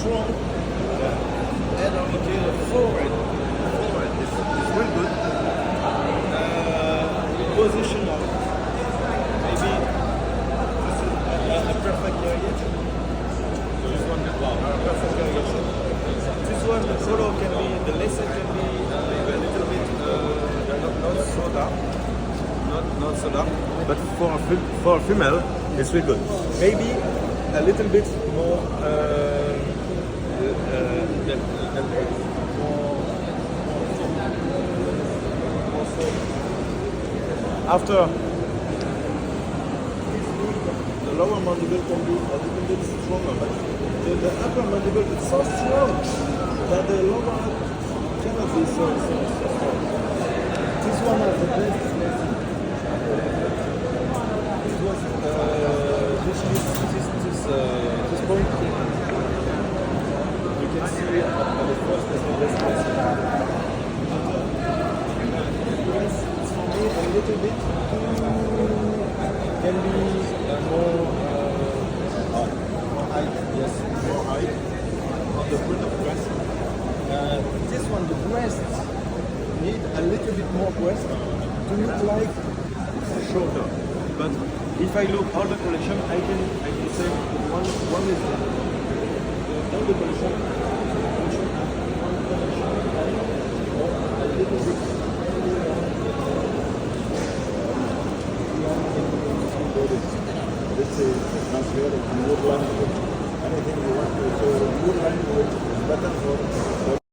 strong. And okay, the forward is very good. Position of maybe this is a perfect variation. This one, wow, a perfect variation. This one, the solo can be, the lacer can be maybe a little bit not so dark, not so dark, but for a female, it's really good. Maybe a little bit more after the lower mandible can be a little bit stronger, but the upper mandible is so strong that the lower cannot be so strong. This one has the best. It was this point. You can see at the first is the best place. A little bit can be more height, yes, more height on the front of the breast. This one, the breast need a little bit more breast to look like shorter. But if I look all the collection, I can say one is all the collection a little bit. This is transfer of wood line. Anything you want to, so wood line is better for